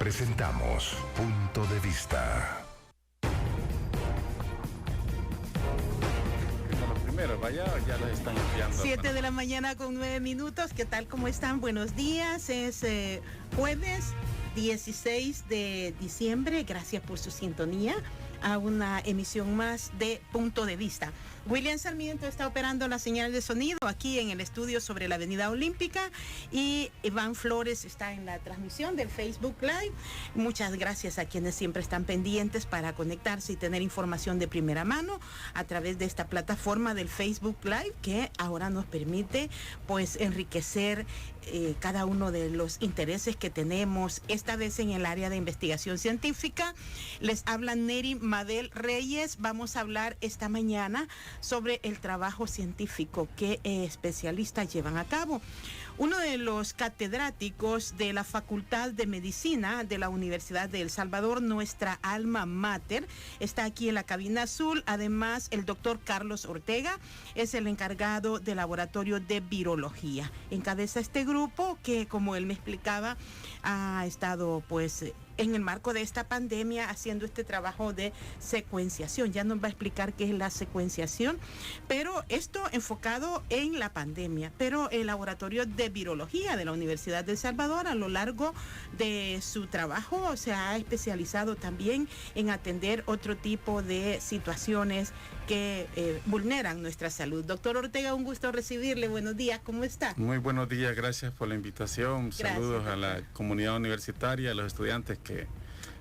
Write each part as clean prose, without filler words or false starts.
Presentamos Punto de Vista. Ya los están enviando. 7 de la mañana con 9 minutos. ¿Qué tal? ¿Cómo están? Buenos días. Es jueves 16 de diciembre. Gracias por su sintonía a una emisión más de Punto de Vista. William Sarmiento está operando la señal de sonido aquí en el estudio sobre la Avenida Olímpica y Iván Flores está en la transmisión del Facebook Live. Muchas gracias a quienes siempre están pendientes para conectarse y tener información de primera mano a través de esta plataforma del Facebook Live que ahora nos permite pues enriquecer cada uno de los intereses que tenemos, esta vez en el área de investigación científica. Les habla Neri Mabel Reyes. Vamos a hablar esta mañana sobre el trabajo científico que especialistas llevan a cabo. Uno de los catedráticos de la Facultad de Medicina de la Universidad de El Salvador, nuestra alma mater, está aquí en la cabina azul. Además, el doctor Carlos Ortega es el encargado del laboratorio de virología. Encabeza este grupo que, como él me explicaba, ha estado pues en el marco de esta pandemia haciendo este trabajo de secuenciación. Ya nos va a explicar qué es la secuenciación, pero esto enfocado en la pandemia. Pero el laboratorio de virología de la Universidad de El Salvador, a lo largo de su trabajo, se ha especializado también en atender otro tipo de situaciones que vulneran nuestra salud. Doctor Ortega, un gusto recibirle. Buenos días, ¿cómo está? Muy buenos días, gracias por la invitación. Gracias, saludos doctor. A la comunidad universitaria, a los estudiantes que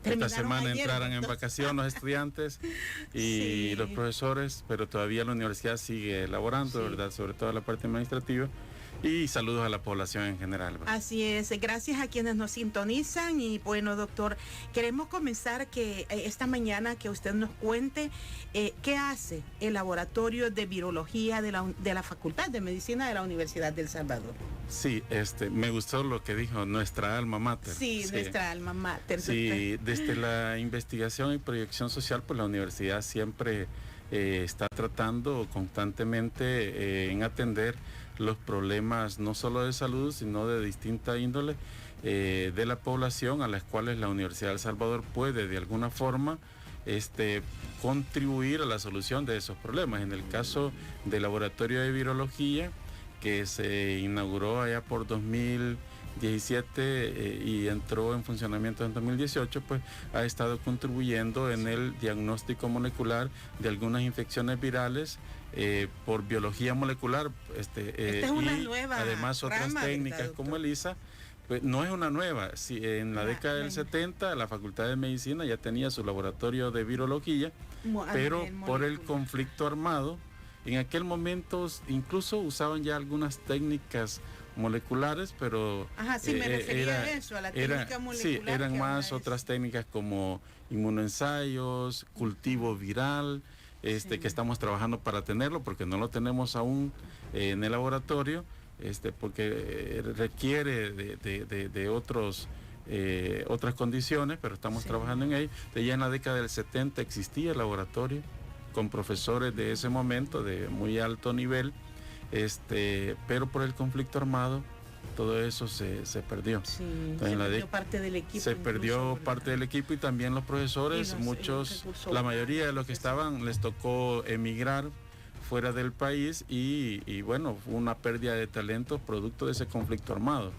esta semana ayer, entraran doctor. en vacación, los estudiantes y Sí. los profesores, pero todavía la universidad sigue elaborando, Sí. ¿verdad? Sobre todo la parte administrativa. Y saludos a la población en general, ¿verdad? Así es, gracias a quienes nos sintonizan. Y bueno, doctor, queremos comenzar que esta mañana que usted nos cuente qué hace el laboratorio de virología de la Facultad de Medicina de la Universidad de El Salvador. Sí, me gustó lo que dijo, nuestra alma mater. Sí, nuestra alma mater. Sí, desde la investigación y proyección social, pues la universidad siempre está tratando constantemente en atender los problemas no solo de salud, sino de distinta índole de la población, a las cuales la Universidad de El Salvador puede de alguna forma contribuir a la solución de esos problemas. En el caso del laboratorio de virología, que se inauguró allá por 2017 y entró en funcionamiento en 2018, pues ha estado contribuyendo en el diagnóstico molecular de algunas infecciones virales por biología molecular. Esta es una nueva además otras rama, técnicas, ¿verdad, como ELISA. Pues no es una nueva. Sí, en la década del 70 la Facultad de Medicina ya tenía su laboratorio de virología, pero por el conflicto armado, en aquel momento incluso usaban ya algunas técnicas moleculares, pero Ajá, sí, me refería a eso, a la técnica molecular. Sí, eran que más ahora otras técnicas como inmunoensayos, cultivo viral, Sí. que estamos trabajando para tenerlo, porque no lo tenemos aún en el laboratorio, porque requiere de otras condiciones, pero estamos Sí. trabajando en ello. Ya en la década del 70 existía el laboratorio con profesores de ese momento de muy alto nivel, pero por el conflicto armado todo eso se perdió. Sí, Entonces, se perdió parte del equipo. Se perdió incluso, parte del equipo y también los profesores, muchos, la mayoría de los que estaban les tocó emigrar fuera del país y bueno, fue una pérdida de talentos producto de ese conflicto armado.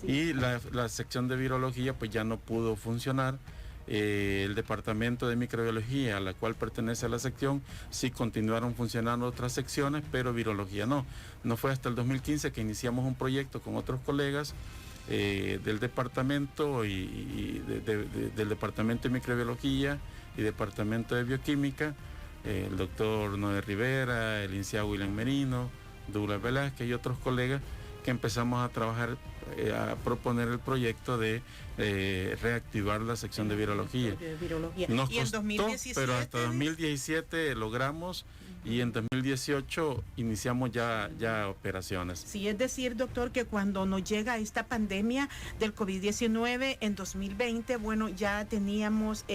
Sí. Y la sección de virología pues ya no pudo funcionar. El departamento de microbiología, a la cual pertenece a la sección, sí continuaron funcionando otras secciones, pero virología no. No fue hasta el 2015 que iniciamos un proyecto con otros colegas del departamento del departamento de microbiología y departamento de bioquímica, el doctor Noé Rivera, el licenciado William Merino, Douglas Velázquez y otros colegas, que empezamos a trabajar, a proponer el proyecto de reactivar la sección de virología. Nos y en costó, 2017, pero hasta 2017 logramos y en 2018 iniciamos ya operaciones. Sí, es decir, doctor, que cuando nos llega esta pandemia del COVID-19 en 2020, bueno, ya teníamos,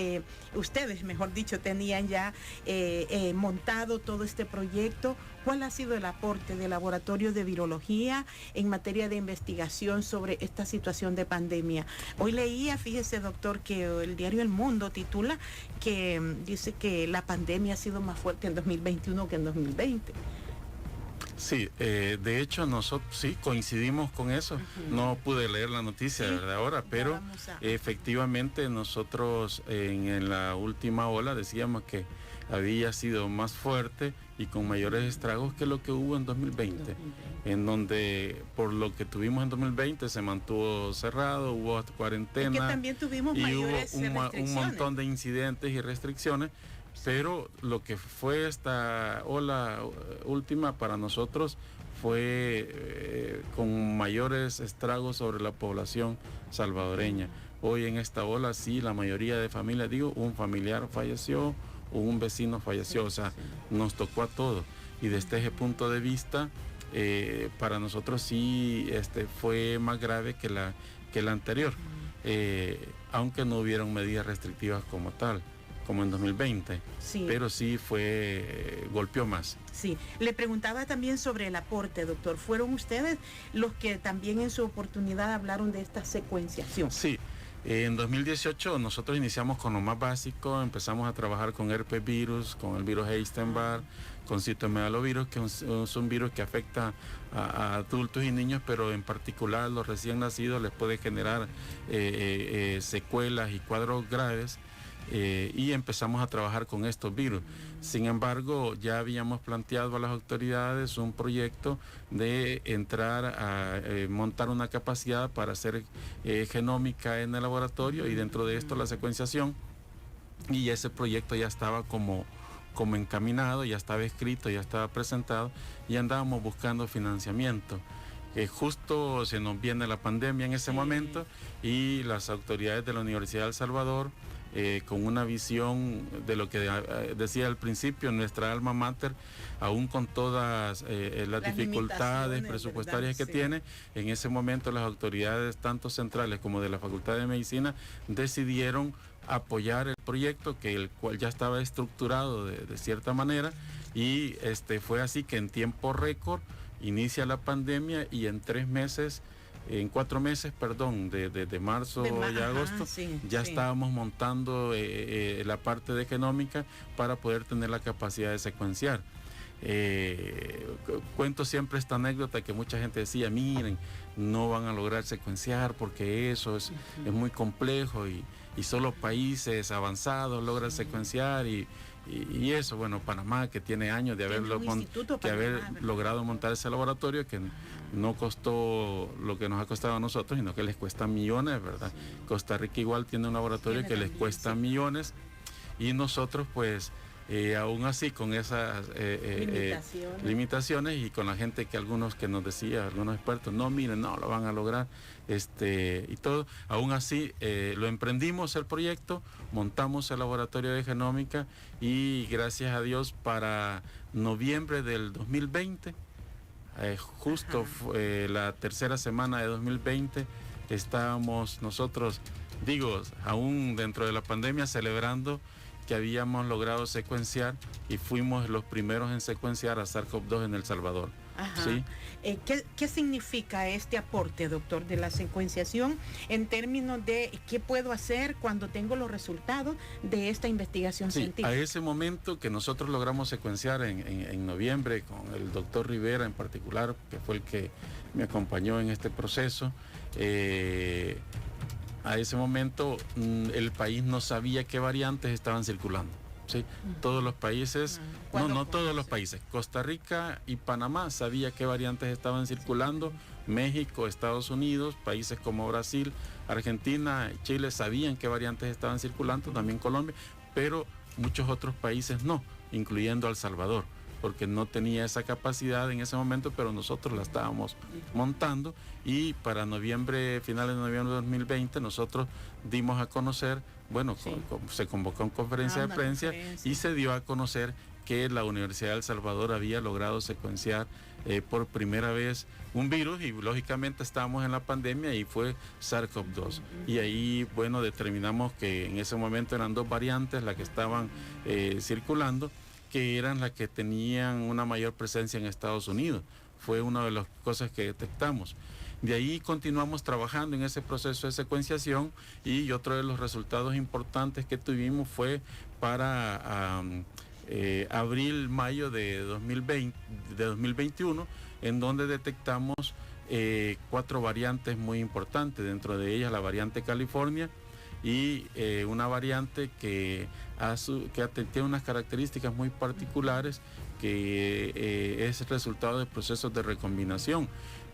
ustedes, mejor dicho, tenían ya montado todo este proyecto. ¿Cuál ha sido el aporte del laboratorio de virología en materia de investigación información sobre esta situación de pandemia. Hoy leía, fíjese doctor, que el diario El Mundo titula que dice que la pandemia ha sido más fuerte en 2021 que en 2020. Sí, de hecho nosotros sí coincidimos con eso. No pude leer la noticia de ahora, pero efectivamente nosotros en la última ola decíamos que había sido más fuerte y con mayores estragos que lo que hubo en 2020, en donde por lo que tuvimos en 2020 se mantuvo cerrado, hubo cuarentena, es que también tuvimos y mayores hubo un montón de incidentes y restricciones. Pero lo que fue esta ola última para nosotros fue con mayores estragos sobre la población salvadoreña. Hoy en esta ola sí, la mayoría de familias, un familiar falleció o un vecino falleció, o sea, nos tocó a todos. Y desde ese punto de vista, para nosotros sí fue más grave que la anterior, aunque no hubieron medidas restrictivas como tal, como en 2020, pero sí golpeó más. Sí, le preguntaba también sobre el aporte, doctor. ¿Fueron ustedes los que también en su oportunidad hablaron de esta secuenciación? Sí, en 2018 nosotros iniciamos con lo más básico, empezamos a trabajar con herpes virus, con el virus Epstein-Barr, con citomegalovirus, que es un virus que afecta a adultos y niños, pero en particular a los recién nacidos les puede generar secuelas y cuadros graves. Y empezamos a trabajar con estos virus. Sin embargo, ya habíamos planteado a las autoridades un proyecto de entrar a montar una capacidad para hacer genómica en el laboratorio y dentro de esto la secuenciación, y ese proyecto ya estaba como encaminado, ya estaba escrito, ya estaba presentado y andábamos buscando financiamiento. Justo se nos viene la pandemia en ese momento y las autoridades de la Universidad de El Salvador, con una visión de lo que decía al principio, nuestra alma mater, aún con todas las dificultades presupuestarias que tiene, en ese momento las autoridades tanto centrales como de la Facultad de Medicina decidieron apoyar el proyecto, el cual ya estaba estructurado de cierta manera, y fue así que en tiempo récord inicia la pandemia y en 4 meses, de marzo y agosto, estábamos montando la parte de genómica para poder tener la capacidad de secuenciar. Cuento siempre esta anécdota que mucha gente decía, miren, no van a lograr secuenciar porque eso es muy complejo y solo países avanzados logran secuenciar y eso, bueno, Panamá, que tiene años de haber logrado montar ese laboratorio, que no costó lo que nos ha costado a nosotros, sino que les cuesta millones, ¿verdad? Costa Rica igual tiene un laboratorio que les cuesta millones, y nosotros pues aún así con esas limitaciones y con la gente algunos que nos decía, algunos expertos, no, miren, no lo van a lograr, y todo, aún así lo emprendimos el proyecto, montamos el laboratorio de genómica y gracias a Dios para noviembre del 2020, justo la tercera semana de 2020, estábamos nosotros, aún dentro de la pandemia, celebrando que habíamos logrado secuenciar y fuimos los primeros en secuenciar a SARS-CoV-2 en El Salvador. ¿Sí? ¿Qué significa este aporte, doctor, de la secuenciación en términos de qué puedo hacer cuando tengo los resultados de esta investigación científica? A ese momento que nosotros logramos secuenciar en noviembre, con el doctor Rivera en particular, que fue el que me acompañó en este proceso, a ese momento el país no sabía qué variantes estaban circulando. ¿Sí? Todos los países, no todos los países, Costa Rica y Panamá sabía qué variantes estaban circulando, México, Estados Unidos, países como Brasil, Argentina, Chile sabían qué variantes estaban circulando, también Colombia, pero muchos otros países no, incluyendo El Salvador, porque no tenía esa capacidad en ese momento, pero nosotros la estábamos montando, y para finales de noviembre de 2020, nosotros dimos a conocer, se convocó en conferencia de prensa y se dio a conocer que la Universidad de El Salvador había logrado secuenciar por primera vez un virus, y lógicamente estábamos en la pandemia y fue SARS-CoV-2. Y ahí, determinamos que en ese momento eran 2 variantes las que estaban circulando, que eran las que tenían una mayor presencia en Estados Unidos. Fue una de las cosas que detectamos. De ahí continuamos trabajando en ese proceso de secuenciación y otro de los resultados importantes que tuvimos fue para abril-mayo de 2021, en donde detectamos 4 variantes muy importantes, dentro de ellas la variante California y una variante que tiene unas características muy particulares, que es el resultado de procesos de recombinación,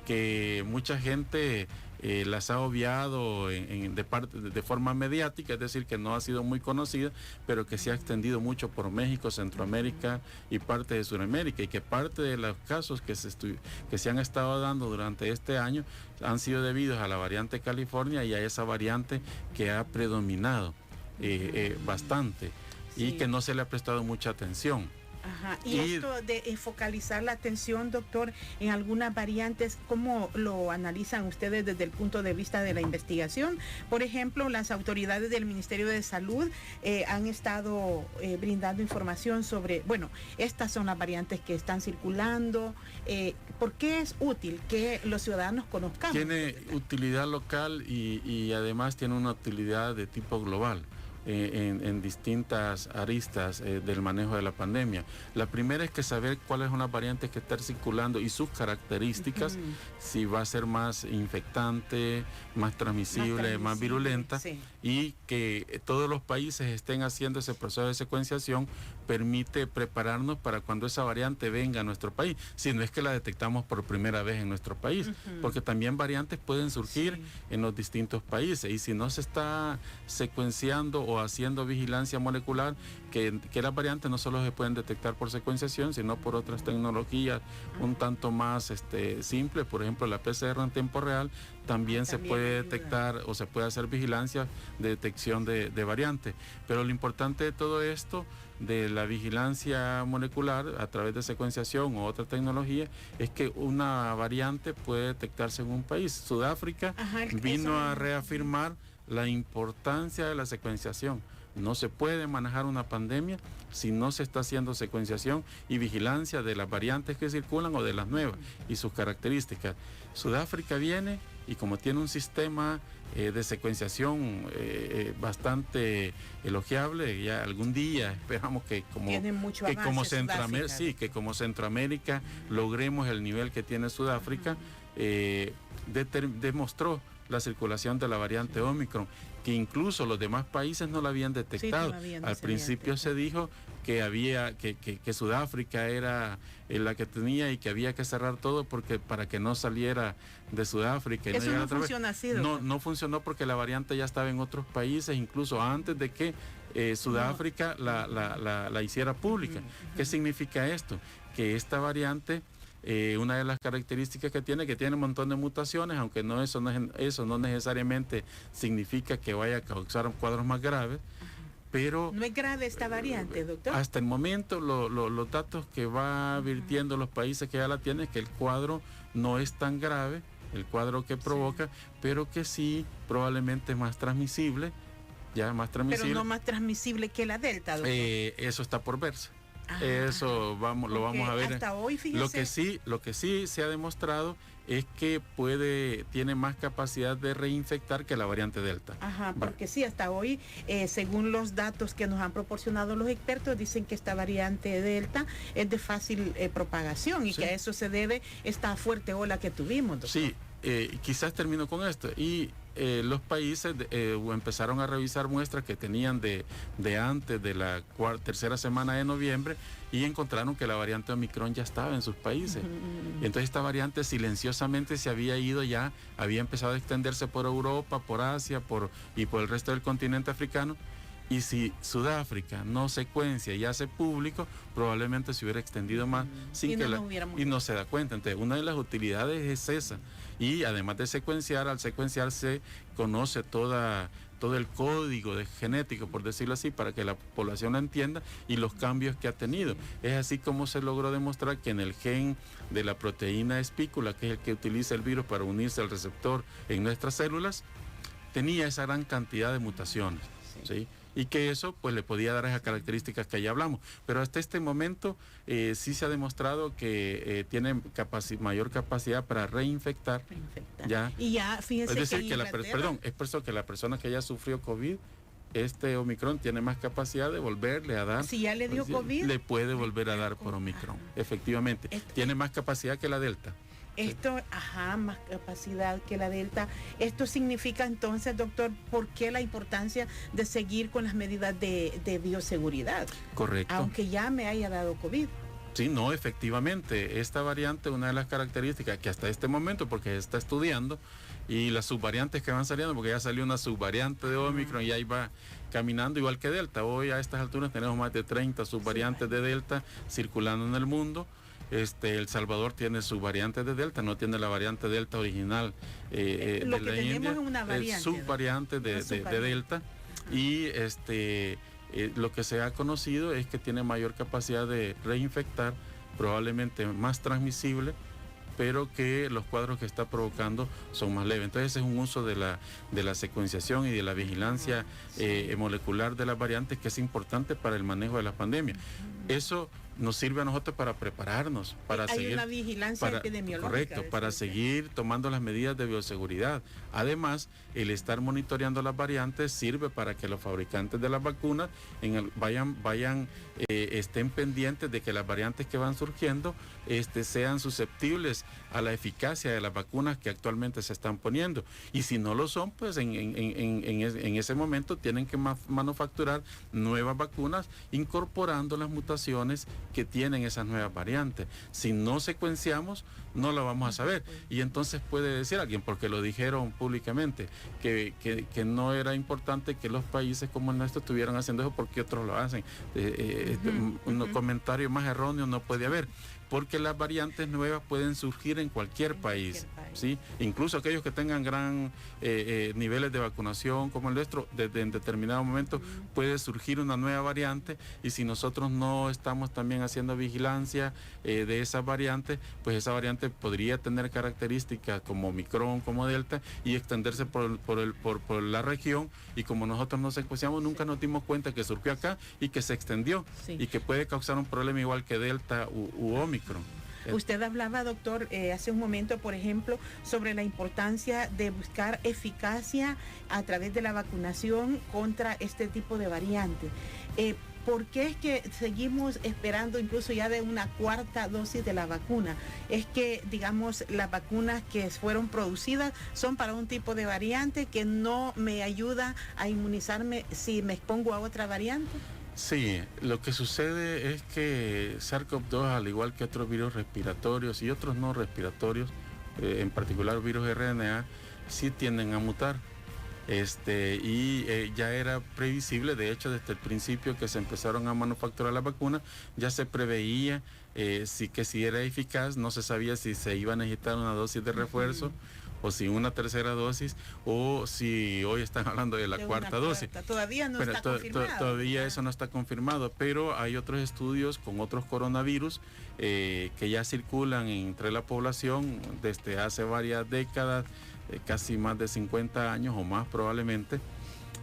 que mucha gente las ha obviado de forma mediática, es decir, que no ha sido muy conocida, pero que se ha extendido mucho por México, Centroamérica y parte de Sudamérica, y que parte de los casos que se han estado dando durante este año han sido debidos a la variante California y a esa variante que ha predominado bastante, y que no se le ha prestado mucha atención. Ajá. Y esto de focalizar la atención, doctor, en algunas variantes, ¿cómo lo analizan ustedes desde el punto de vista de la investigación? Por ejemplo, las autoridades del Ministerio de Salud han estado brindando información sobre, bueno, estas son las variantes que están circulando. ¿Por qué es útil que los ciudadanos conozcamos? Tiene utilidad local y además tiene una utilidad de tipo global. En distintas aristas del manejo de la pandemia. La primera es que saber cuáles son las variantes que están circulando y sus características, si va a ser más infectante, más transmisible, más virulenta, y que todos los países estén haciendo ese proceso de secuenciación permite prepararnos para cuando esa variante venga a nuestro país, si no es que la detectamos por primera vez en nuestro país, porque también variantes pueden surgir en los distintos países, y si no se está secuenciando o haciendo vigilancia molecular, que las variantes no solo se pueden detectar por secuenciación, sino por otras tecnologías un tanto más simples, por ejemplo la PCR en tiempo real, también se puede detectar o se puede hacer vigilancia de detección de variantes. Pero lo importante de todo esto, de la vigilancia molecular a través de secuenciación o otra tecnología, es que una variante puede detectarse en un país. Sudáfrica vino a reafirmar la importancia de la secuenciación. No se puede manejar una pandemia si no se está haciendo secuenciación y vigilancia de las variantes que circulan o de las nuevas y sus características. Sudáfrica viene y como tiene un sistema de secuenciación bastante elogiable, ya algún día esperamos que como Centroamérica logremos el nivel que tiene Sudáfrica. Demostró la circulación de la variante Omicron, que incluso los demás países no la habían detectado. Al principio se dijo que Sudáfrica era la que tenía y que había que cerrar todo para que no saliera de Sudáfrica. Eso no funciona así, doctor. No funcionó porque la variante ya estaba en otros países, incluso antes de que Sudáfrica la hiciera pública. ¿Qué significa esto? Que esta variante, una de las características que tiene un montón de mutaciones, aunque eso no necesariamente significa que vaya a causar cuadros más graves, pero... ¿No es grave esta variante, doctor? Hasta el momento los datos que va advirtiendo los países que ya la tienen es que el cuadro no es tan grave, el cuadro que provoca, pero que sí probablemente es más transmisible, Pero no más transmisible que la Delta, doctor. Eso está por verse. Eso lo vamos a ver. Hasta hoy, fíjese. Lo que sí se ha demostrado es que tiene más capacidad de reinfectar que la variante Delta. Porque sí, hasta hoy, según los datos que nos han proporcionado los expertos, dicen que esta variante Delta es de fácil propagación y que a eso se debe esta fuerte ola que tuvimos, doctor. Sí, quizás termino con esto. Y los países empezaron a revisar muestras que tenían de antes de la tercera semana de noviembre y encontraron que la variante Omicron ya estaba en sus países. Entonces esta variante silenciosamente se había ido ya, había empezado a extenderse por Europa, por Asia y por el resto del continente africano. Y si Sudáfrica no secuencia y hace público, probablemente se hubiera extendido más y no se da cuenta. Entonces, una de las utilidades es esa. Y además de secuenciar, al secuenciar se conoce todo el código genético, por decirlo así, para que la población lo entienda y los cambios que ha tenido. Es así como se logró demostrar que en el gen de la proteína espícula, que es el que utiliza el virus para unirse al receptor en nuestras células, tenía esa gran cantidad de mutaciones. ¿Sí? y que eso pues le podía dar esas características que ya hablamos. Pero hasta este momento sí se ha demostrado que tiene mayor capacidad para reinfectar. Ya. Y ya, fíjense, es decir, que la persona que ya sufrió COVID, este Omicron tiene más capacidad de volverle a dar. Si ya le dio COVID, le puede volver a dar por Omicron. Efectivamente. Tiene más capacidad que la Delta. Esto, más capacidad que la Delta. Esto significa entonces, doctor, ¿por qué la importancia de seguir con las medidas de bioseguridad? Correcto. Aunque ya me haya dado COVID. Sí, no, efectivamente. Esta variante, una de las características que hasta este momento, porque se está estudiando, y las subvariantes que van saliendo, porque ya salió una subvariante de Omicron y ahí va caminando igual que Delta. Hoy a estas alturas tenemos más de 30 subvariantes de Delta circulando en el mundo. El Salvador tiene su variante de Delta, no tiene la variante Delta original de la India, es una variante, subvariante de Delta, y lo que se ha conocido es que tiene mayor capacidad de reinfectar, probablemente más transmisible, pero que los cuadros que está provocando son más leves. Entonces ese es un uso de la secuenciación y de la vigilancia molecular de las variantes, que es importante para el manejo de la pandemia. Eso nos sirve a nosotros para prepararnos, para Hay seguir una vigilancia epidemiológica. Correcto, para seguir tomando las medidas de bioseguridad. Además, el estar monitoreando las variantes sirve para que los fabricantes de las vacunas estén pendientes de que las variantes que van surgiendo sean susceptibles a la eficacia de las vacunas que actualmente se están poniendo. Y si no lo son, pues en ese momento tienen que manufacturar nuevas vacunas incorporando las mutaciones que tienen esas nuevas variantes. Si no secuenciamos, no lo vamos a saber. Y entonces puede decir alguien, porque lo dijeron públicamente, que no era importante que los países como el nuestro estuvieran haciendo eso porque otros lo hacen. Un comentario más erróneo no puede haber, porque las variantes nuevas pueden surgir en cualquier país, ¿sí? Incluso aquellos que tengan gran niveles de vacunación como el nuestro, en determinado momento puede surgir una nueva variante, y si nosotros no estamos también haciendo vigilancia de esas variantes, pues esa variante podría tener características como Omicron, como Delta, y extenderse por la región, y como nosotros no secuenciamos, nunca nos dimos cuenta que surgió acá y que se extendió, y que puede causar un problema igual que Delta u Omicron. Usted hablaba, doctor, hace un momento, por ejemplo, sobre la importancia de buscar eficacia a través de la vacunación contra este tipo de variantes. ¿Por qué es que seguimos esperando incluso ya de una cuarta dosis de la vacuna? Es que, digamos, las vacunas que fueron producidas son para un tipo de variante que no me ayuda a inmunizarme si me expongo a otra variante. Sí, lo que sucede es que SARS-CoV-2, al igual que otros virus respiratorios y otros no respiratorios, en particular virus RNA, sí tienden a mutar. Ya era previsible, de hecho, desde el principio que se empezaron a manufacturar las vacunas, ya se preveía si era eficaz. No se sabía si se iba a necesitar una dosis de refuerzo, o si una tercera dosis, o si hoy están hablando de la cuarta dosis. Todavía no está confirmado. Todavía eso no está confirmado, pero hay otros estudios con otros coronavirus que ya circulan entre la población desde hace varias décadas, casi más de 50 años o más probablemente,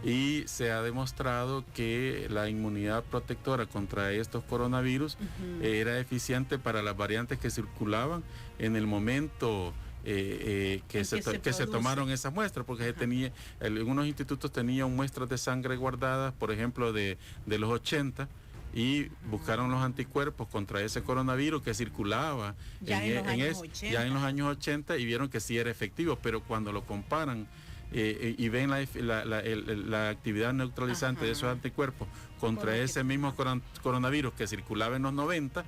y se ha demostrado que la inmunidad protectora contra estos coronavirus era eficiente para las variantes que circulaban en el momento que se tomaron esas muestras, porque algunos institutos tenían muestras de sangre guardadas, por ejemplo, de los 80, y buscaron los anticuerpos contra ese coronavirus que circulaba ya en los años 80, y vieron que sí era efectivo, pero cuando lo comparan y ven la actividad neutralizante de esos anticuerpos contra ese mismo coronavirus que circulaba en los 90,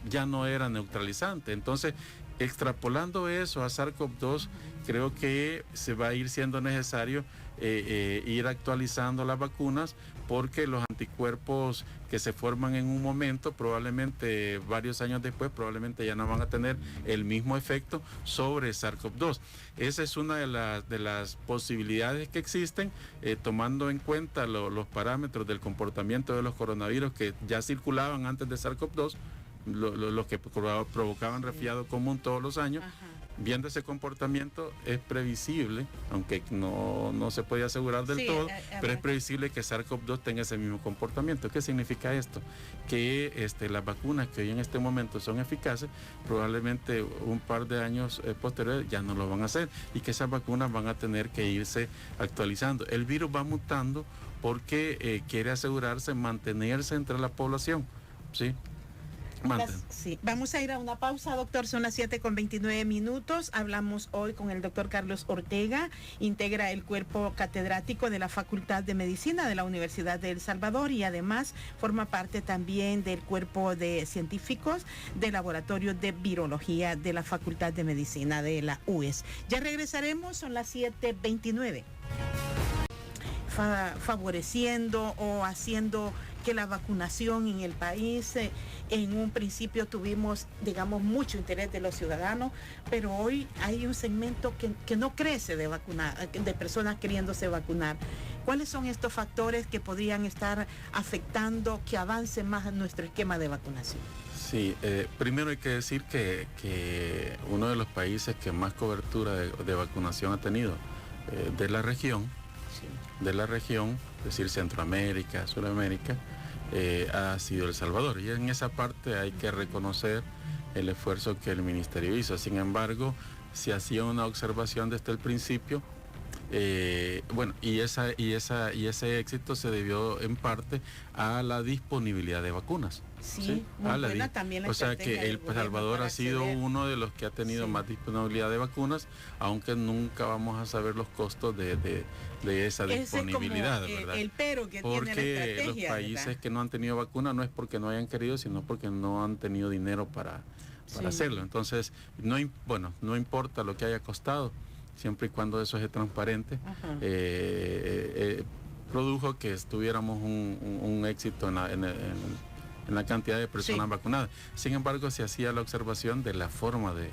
ya no era neutralizante. Entonces, extrapolando eso a SARS-CoV-2, creo que se va a ir siendo necesario ir actualizando las vacunas, porque los anticuerpos que se forman en un momento, probablemente varios años después, probablemente ya no van a tener el mismo efecto sobre SARS-CoV-2. Esa es una de las posibilidades que existen, tomando en cuenta los parámetros del comportamiento de los coronavirus que ya circulaban antes de SARS-CoV-2, los que provocaban resfriado común todos los años. Ajá. Viendo ese comportamiento es previsible, aunque no se puede asegurar del Sí, todo, pero es previsible que SARS-CoV-2 tenga ese mismo comportamiento. ¿Qué significa esto? Que las vacunas que hoy en este momento son eficaces, probablemente un par de años posteriores ya no lo van a hacer y que esas vacunas van a tener que irse actualizando. El virus va mutando porque quiere asegurarse mantenerse entre la población, ¿sí? Sí, vamos a ir a una pausa, doctor. Son las 7:29. Hablamos hoy con el doctor Carlos Ortega, integra el cuerpo catedrático de la Facultad de Medicina de la Universidad de El Salvador y además forma parte también del cuerpo de científicos del Laboratorio de Virología de la Facultad de Medicina de la UES. Ya regresaremos, son las 7:29. Favoreciendo o haciendo que la vacunación en el país, en un principio tuvimos, digamos, mucho interés de los ciudadanos, pero hoy hay un segmento que no crece de personas queriéndose vacunar. ¿Cuáles son estos factores que podrían estar afectando que avance más nuestro esquema de vacunación? Sí, primero hay que decir que uno de los países que más cobertura de vacunación ha tenido de la región, es decir, Centroamérica, Sudamérica, ha sido El Salvador. Y en esa parte hay que reconocer el esfuerzo que el ministerio hizo. Sin embargo, se hacía una observación desde el principio, y ese éxito se debió en parte a la disponibilidad de vacunas. Sí, muy buena también la o sea que El Salvador ha sido uno de los que ha tenido más disponibilidad de vacunas, aunque nunca vamos a saber los costos de esa disponibilidad, es como ¿verdad? el pero que porque tiene la estrategia, los países, ¿verdad?, que no han tenido vacuna no es porque no hayan querido, sino porque no han tenido dinero para hacerlo. Entonces, no importa lo que haya costado, siempre y cuando eso es transparente, produjo que tuviéramos un éxito en la cantidad de personas vacunadas. Sin embargo, se hacía la observación de la forma de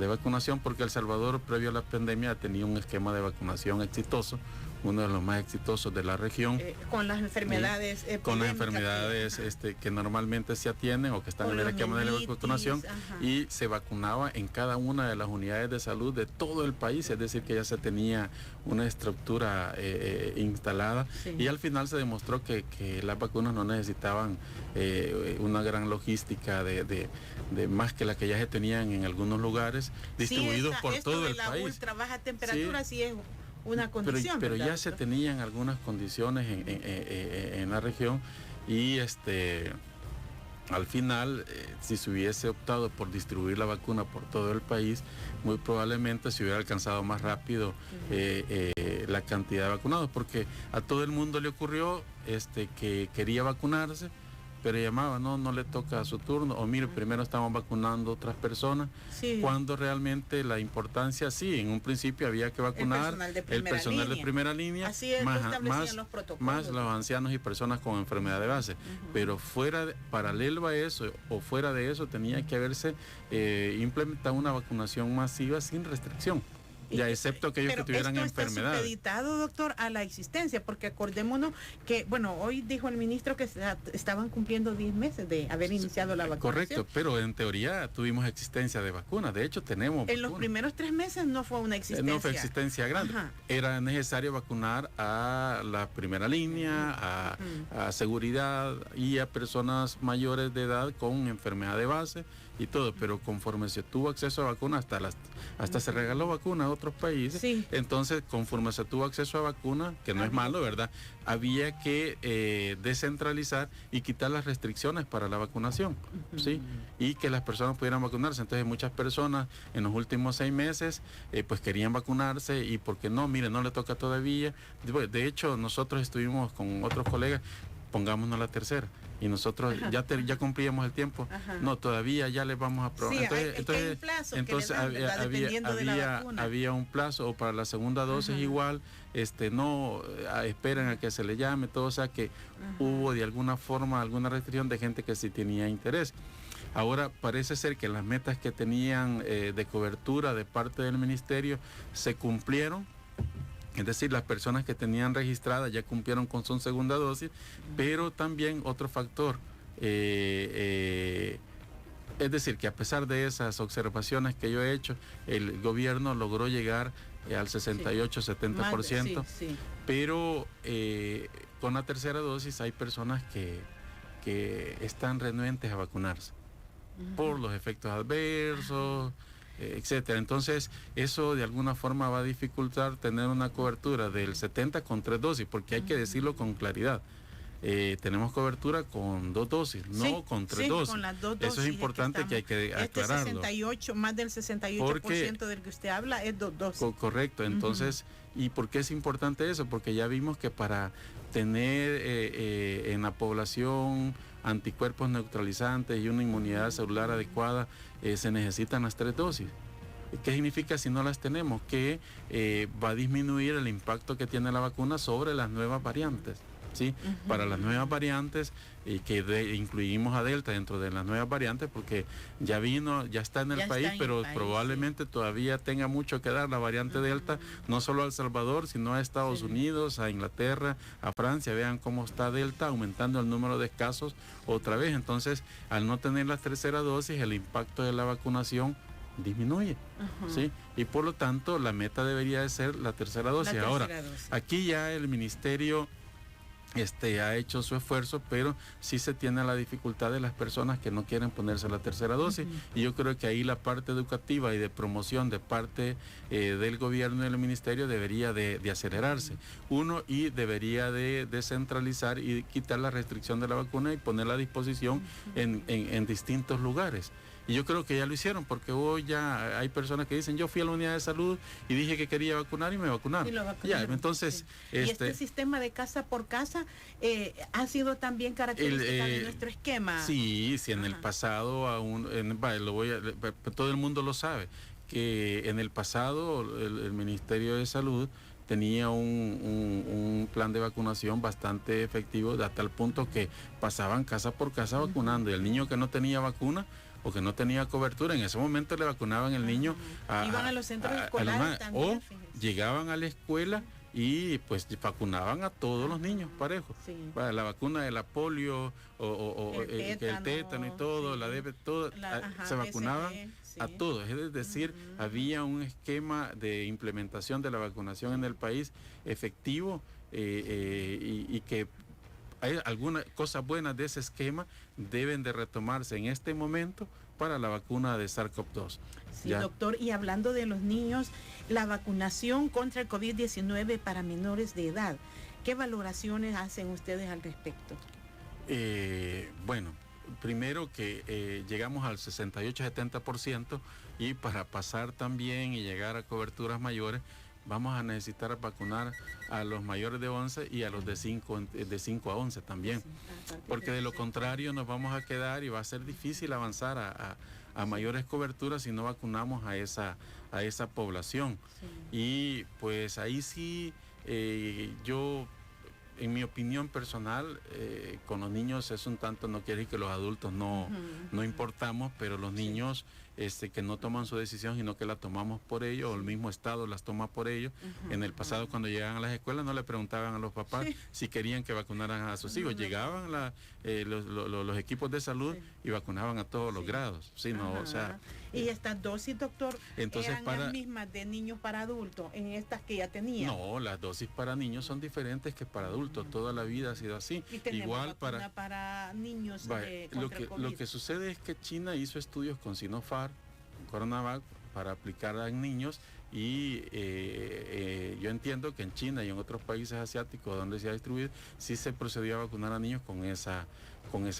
vacunación, porque El Salvador, previo a la pandemia, tenía un esquema de vacunación exitoso, uno de los más exitosos de la región. Con las enfermedades que normalmente se atienden o que están en el esquema de la vacunación, y se vacunaba en cada una de las unidades de salud de todo el país, es decir, que ya se tenía una estructura instalada, y al final se demostró que las vacunas no necesitaban una gran logística de más que la que ya se tenían en algunos lugares distribuidos por todo el país. Ultra baja temperatura sí es una condición, pero ya se tenían algunas condiciones en la región, y al final, si se hubiese optado por distribuir la vacuna por todo el país, muy probablemente se hubiera alcanzado más rápido la cantidad de vacunados, porque a todo el mundo le ocurrió que quería vacunarse, pero llamaba, no le toca a su turno, o mire, primero estamos vacunando otras personas, cuando realmente la importancia, en un principio había que vacunar el personal de primera línea, así es, más los protocolos, más los ancianos y personas con enfermedad de base, pero paralelo a eso, o fuera de eso, tenía que haberse implementado una vacunación masiva sin restricción. Ya, excepto aquellos que tuvieran enfermedades. Está supeditado, doctor, a la existencia, porque acordémonos que, hoy dijo el ministro que estaban cumpliendo 10 meses de haber iniciado la vacunación. Correcto, pero en teoría tuvimos existencia de vacunas, de hecho tenemos En los primeros 3 meses no fue una existencia. No fue existencia grande. Era necesario vacunar a la primera línea, a seguridad y a personas mayores de edad con enfermedad de base y todo, pero conforme se tuvo acceso a vacunas, hasta se regaló vacuna a otros países, entonces conforme se tuvo acceso a vacuna, que no es malo, ¿verdad?, había que descentralizar y quitar las restricciones para la vacunación, ¿sí?, y que las personas pudieran vacunarse. Entonces muchas personas en los últimos 6 meses pues querían vacunarse, y porque no le toca todavía. De hecho, nosotros estuvimos con otros colegas, pongámonos la tercera, y nosotros ya cumplíamos el tiempo. No, todavía ya les vamos a probar. Entonces había un plazo, o para la segunda dosis igual, esperan a que se le llame, todo, o sea que hubo de alguna forma alguna restricción de gente que sí tenía interés. Ahora parece ser que las metas que tenían de cobertura de parte del ministerio se cumplieron. Es decir, las personas que tenían registradas ya cumplieron con su segunda dosis, pero también otro factor, Es decir, que a pesar de esas observaciones que yo he hecho, el gobierno logró llegar al 68-70%, pero con la tercera dosis hay personas que están renuentes a vacunarse por los efectos adversos, etcétera. Entonces, eso de alguna forma va a dificultar tener una cobertura del 70 con 3 dosis, porque hay que decirlo con claridad. Tenemos cobertura con 2 dosis, no con 3 dosis. Con las 2 dosis. Eso es importante que hay que aclararlo. 68, más del 68% del que usted habla es 2 dosis. Correcto, entonces, ¿y por qué es importante eso? Porque ya vimos que para tener en la población anticuerpos neutralizantes y una inmunidad celular adecuada, se necesitan las 3 dosis. ¿Qué significa si no las tenemos? Que va a disminuir el impacto que tiene la vacuna sobre las nuevas variantes. ¿Sí? Para las nuevas variantes, que incluimos a Delta dentro de las nuevas variantes, porque ya está en el país, pero probablemente todavía tenga mucho que dar la variante Delta, no solo a El Salvador, sino a Estados Unidos, a Inglaterra, a Francia. Vean cómo está Delta aumentando el número de casos otra vez. Entonces, al no tener la tercera dosis, el impacto de la vacunación disminuye, ¿sí? Y por lo tanto, la meta debería de ser la tercera dosis. Ahora, aquí ya el ministerio ha hecho su esfuerzo, pero sí se tiene la dificultad de las personas que no quieren ponerse la tercera dosis, y yo creo que ahí la parte educativa y de promoción de parte del gobierno y del ministerio debería de acelerarse. Y debería de descentralizar y quitar la restricción de la vacuna y ponerla a disposición en distintos lugares. Y yo creo que ya lo hicieron, porque hoy ya hay personas que dicen, yo fui a la unidad de salud y dije que quería vacunar y me vacunaron. Y lo vacunaron. Ya, entonces, ¿Y este sistema de casa por casa ha sido también característica de nuestro esquema? Sí, en el pasado, todo el mundo lo sabe, que en el pasado el Ministerio de Salud tenía un plan de vacunación bastante efectivo, hasta el punto que pasaban casa por casa vacunando, y el niño que no tenía vacuna o que no tenía cobertura, en ese momento le vacunaban el niño iban a los centros escolares también, o llegaban a la escuela y pues vacunaban a todos los niños parejos. La vacuna de la polio o el tétano y todo, la DB, todo, se vacunaban a todos. Es decir, había un esquema de implementación de la vacunación en el país efectivo, y que hay algunas cosas buenas de ese esquema deben de retomarse en este momento para la vacuna de SARS-CoV-2. Sí, doctor, y hablando de los niños, la vacunación contra el COVID-19 para menores de edad, ¿qué valoraciones hacen ustedes al respecto? Bueno, primero que llegamos al 68-70%, y para pasar también y llegar a coberturas mayores, vamos a necesitar vacunar a los mayores de 11 y a los de 5 a 11 también, porque de lo contrario nos vamos a quedar y va a ser difícil avanzar a mayores coberturas si no vacunamos a esa población. Y pues ahí sí, yo, en mi opinión personal, con los niños es un tanto, no quiere decir que los adultos no importamos, pero los niños que no toman su decisión, sino que la tomamos por ellos, o el mismo Estado las toma por ellos. En el pasado, cuando llegaban a las escuelas, no le preguntaban a los papás si querían que vacunaran a sus hijos. Llegaban los equipos de salud y vacunaban a todos los grados. ¿Y estas dosis, doctor, entonces, eran las mismas de niños para adultos en estas que ya tenían? No, las dosis para niños son diferentes que para adultos. Toda la vida ha sido así. ¿Y igual para niños lo que sucede es que China hizo estudios con Sinopharm, CoronaVac, para aplicar a niños, y yo entiendo que en China y en otros países asiáticos donde se ha distribuido, sí se procedió a vacunar a niños con esa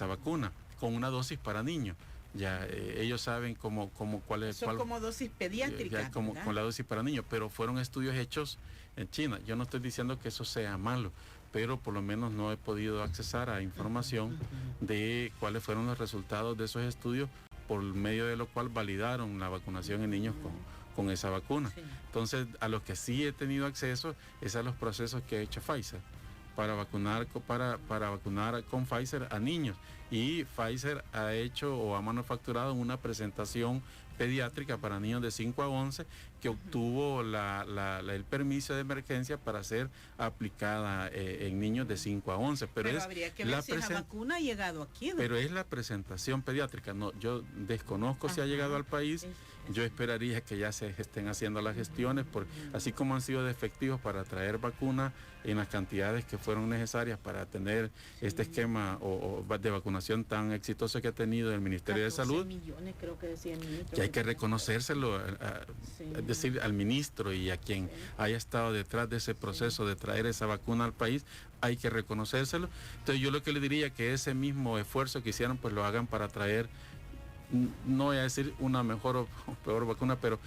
vacuna, con una dosis para niños. Ya ellos saben cuál es. Son como dosis pediátricas. Con la dosis para niños, pero fueron estudios hechos en China. Yo no estoy diciendo que eso sea malo, pero por lo menos no he podido accesar a información de cuáles fueron los resultados de esos estudios, por medio de lo cual validaron la vacunación en niños con esa vacuna. Entonces, a los que sí he tenido acceso es a los procesos que ha hecho Pfizer para vacunar con Pfizer a niños, y Pfizer ha hecho o ha manufacturado una presentación pediátrica para niños de 5 a 11 que obtuvo el permiso de emergencia para ser aplicada en niños niños de 5 a 11. Pero es habría que ver si esa vacuna ha llegado aquí, ¿no? Pero es la presentación pediátrica. No, yo desconozco si ha llegado al país. Yo esperaría que ya se estén haciendo las gestiones, así como han sido efectivos para traer vacunas en las cantidades que fueron necesarias para tener este esquema de vacunación tan exitoso que ha tenido el Ministerio de Salud. Millones, creo que decía el ministro. Y hay que reconocérselo, es decir, al ministro y a quien haya estado detrás de ese proceso de traer esa vacuna al país, hay que reconocérselo. Entonces yo lo que le diría que ese mismo esfuerzo que hicieron, pues lo hagan para traer, no voy a decir una mejor o peor vacuna, pero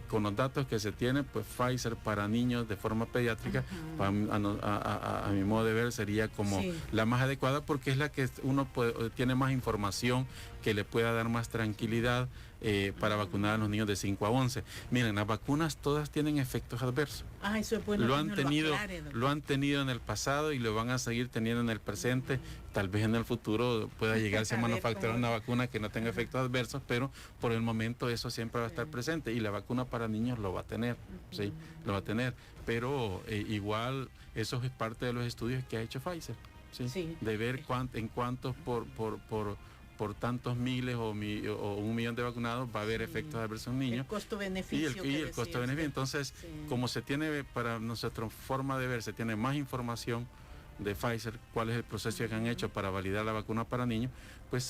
con los datos que se tienen, pues Pfizer para niños de forma pediátrica, a mi modo de ver, sería como la más adecuada, porque es la que uno tiene más información que le pueda dar más tranquilidad para vacunar a los niños de 5 a 11. Miren, las vacunas todas tienen efectos adversos. Eso es bueno. Lo han tenido en el pasado y lo van a seguir teniendo en el presente. Tal vez en el futuro pueda llegarse a manufacturar una vacuna que no tenga efectos adversos, pero por el momento eso siempre va a estar presente, y la vacuna para niños lo va a tener, sí, lo va a tener. Pero igual eso es parte de los estudios que ha hecho Pfizer, ¿sí? De ver en cuántos por tantos miles o 1 millón de vacunados va a haber efectos adversos en niños. El costo-beneficio. Y el costo-beneficio. Entonces, como se tiene, para nuestra forma de ver, se tiene más información de Pfizer, cuál es el proceso que han hecho para validar la vacuna para niños, pues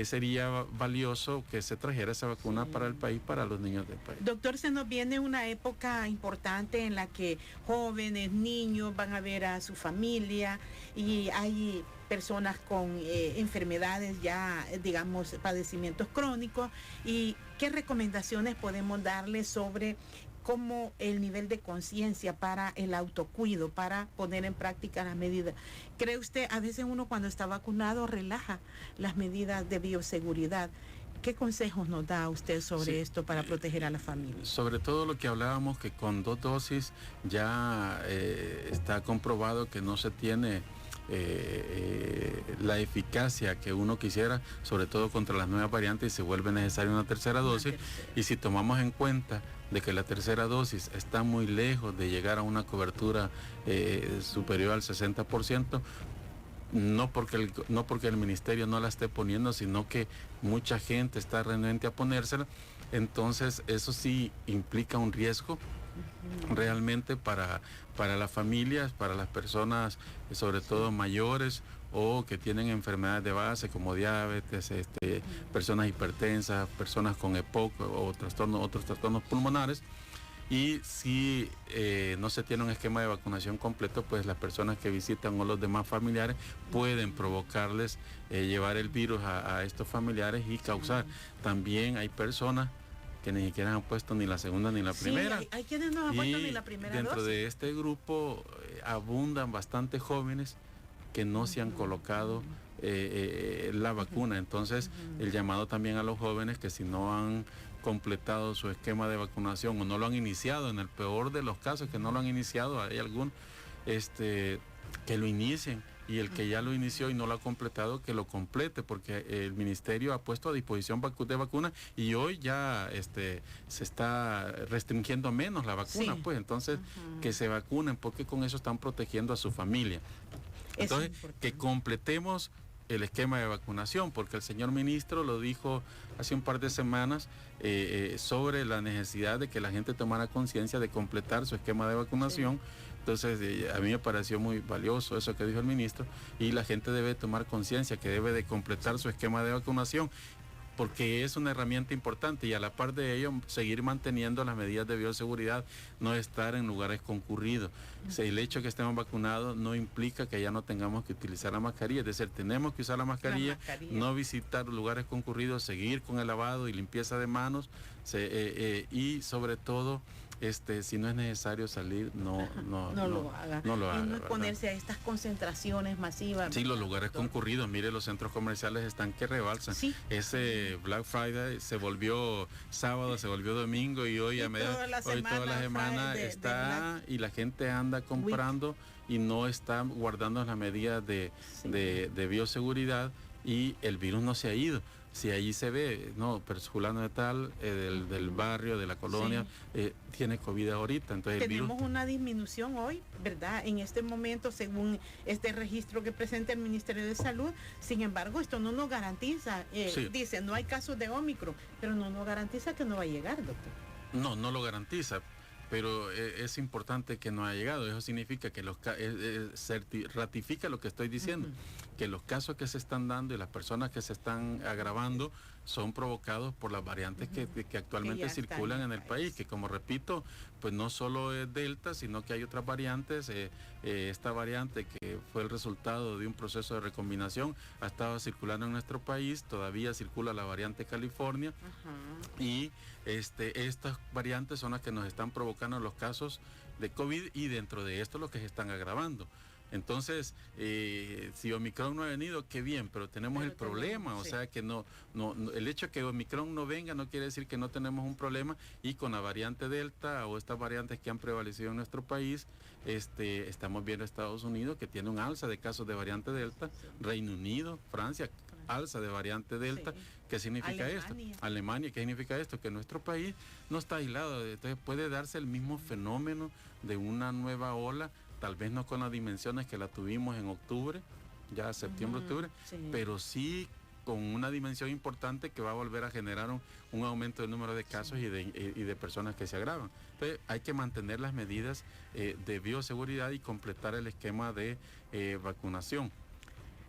sería valioso que se trajera esa vacuna para el país, para los niños del país. Doctor, se nos viene una época importante en la que jóvenes, niños van a ver a su familia, y hay personas con enfermedades ya, digamos, padecimientos crónicos. ¿Y qué recomendaciones podemos darles sobre cómo el nivel de conciencia para el autocuido, para poner en práctica las medidas? ¿Cree usted, a veces uno cuando está vacunado relaja las medidas de bioseguridad? ¿Qué consejos nos da usted sobre esto para proteger a la familia? Sobre todo lo que hablábamos, que con 2 dosis ya está comprobado que no se tiene la eficacia que uno quisiera, sobre todo contra las nuevas variantes, y se vuelve necesaria una tercera dosis. Y si tomamos en cuenta de que la tercera dosis está muy lejos de llegar a una cobertura superior al 60%, no porque el ministerio no la esté poniendo, sino que mucha gente está renuente a ponérsela, entonces eso sí implica un riesgo realmente para las familias, para las personas, sobre todo mayores, o que tienen enfermedades de base como diabetes, personas hipertensas, personas con EPOC o otros trastornos pulmonares. Y si no se tiene un esquema de vacunación completo, pues las personas que visitan o los demás familiares pueden provocarles llevar el virus a estos familiares y causar. También hay personas que ni siquiera han puesto ni la segunda ni la primera. Hay quienes no han puesto ni la primera dentro dosis. de este grupo abundan bastantes jóvenes que no se han colocado la vacuna. Entonces, el llamado también a los jóvenes que si no han completado su esquema de vacunación o no lo han iniciado, en el peor de los casos que no lo han iniciado, hay algún que lo inicien, y el que ya lo inició y no lo ha completado, que lo complete, porque el ministerio ha puesto a disposición de vacunas, y hoy ya se está restringiendo menos la vacuna, pues entonces que se vacunen, porque con eso están protegiendo a su familia. Entonces, que completemos el esquema de vacunación, porque el señor ministro lo dijo hace un par de semanas sobre la necesidad de que la gente tomara conciencia de completar su esquema de vacunación. Entonces, a mí me pareció muy valioso eso que dijo el ministro, y la gente debe tomar conciencia que debe de completar su esquema de vacunación, porque es una herramienta importante, y a la par de ello seguir manteniendo las medidas de bioseguridad, no estar en lugares concurridos. O sea, el hecho de que estemos vacunados no implica que ya no tengamos que utilizar la mascarilla, es decir, tenemos que usar la mascarilla, no visitar lugares concurridos, seguir con el lavado y limpieza de manos, y sobre todo, si no es necesario salir, no lo haga. Y no exponerse a estas concentraciones masivas. Sí, los lugares concurridos, mire, los centros comerciales están que rebalsan. Ese Black Friday se volvió sábado, se volvió domingo, y hoy toda la semana está, y la gente anda comprando y no está guardando las medidas de bioseguridad, y el virus no se ha ido. Si allí se ve, no, pero fulano de tal, del barrio, de la colonia, tiene COVID ahorita, entonces tenemos una disminución hoy, ¿verdad? En este momento, según este registro que presenta el Ministerio de Salud. Sin embargo, esto no nos garantiza, dice, no hay casos de Ómicron, pero no nos garantiza que no va a llegar, doctor. No, no lo garantiza, pero es importante que no haya llegado. Eso significa que ratifica lo que estoy diciendo, que los casos que se están dando y las personas que se están agravando son provocados por las variantes que actualmente circulan en el país, que como repito, pues no solo es Delta, sino que hay otras variantes. Esta variante que fue el resultado de un proceso de recombinación ha estado circulando en nuestro país, todavía circula la variante California, y estas variantes son las que nos están provocando los casos de COVID, y dentro de esto los que se están agravando. Entonces, si Omicron no ha venido, qué bien, pero tenemos el problema, o sea que el hecho de que Omicron no venga no quiere decir que no tenemos un problema, y con la variante Delta o estas variantes que han prevalecido en nuestro país, estamos viendo Estados Unidos que tiene un alza de casos de variante Delta, Reino Unido, Francia, alza de variante Delta. ¿Qué significa esto? Alemania, ¿qué significa esto? Que nuestro país no está aislado, entonces puede darse el mismo fenómeno de una nueva ola, tal vez no con las dimensiones que la tuvimos en octubre, ya septiembre, octubre, pero sí con una dimensión importante que va a volver a generar un aumento del número de casos y de personas que se agravan. Entonces hay que mantener las medidas de bioseguridad y completar el esquema de vacunación.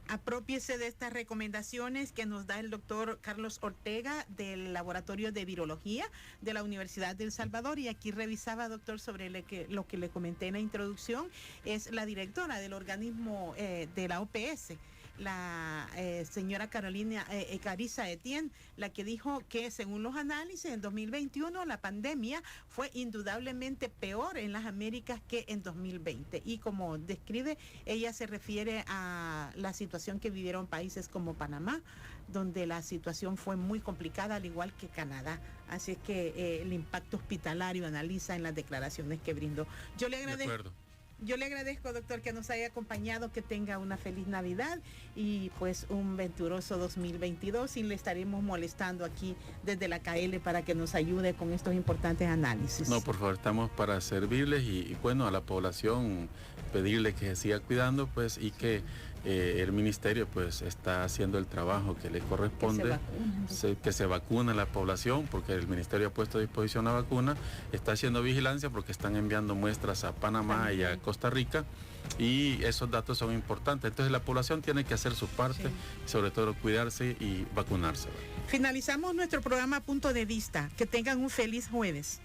Aprópiese de estas recomendaciones que nos da el doctor Carlos Ortega del Laboratorio de Virología de la Universidad de El Salvador. Y aquí revisaba, doctor, sobre lo que le comenté en la introducción, es la directora del organismo de la OPS, la señora Carolina Cariza Etienne, la que dijo que según los análisis en 2021 la pandemia fue indudablemente peor en las Américas que en 2020, y como describe, ella se refiere a la situación que vivieron países como Panamá, donde la situación fue muy complicada, al igual que Canadá. Así es que el impacto hospitalario analiza en las declaraciones que brindó. Yo le agradezco, doctor, que nos haya acompañado, que tenga una feliz Navidad y pues un venturoso 2022, y le estaremos molestando aquí desde la KL para que nos ayude con estos importantes análisis. No, por favor, estamos para servirles y bueno, a la población pedirle que se siga cuidando, pues, y que el ministerio pues está haciendo el trabajo que le corresponde, que se vacune a la población, porque el ministerio ha puesto a disposición la vacuna, está haciendo vigilancia porque están enviando muestras a Panamá y a Costa Rica, y esos datos son importantes. Entonces la población tiene que hacer su parte, sobre todo cuidarse y vacunarse. Finalizamos nuestro programa Punto de Vista. Que tengan un feliz jueves.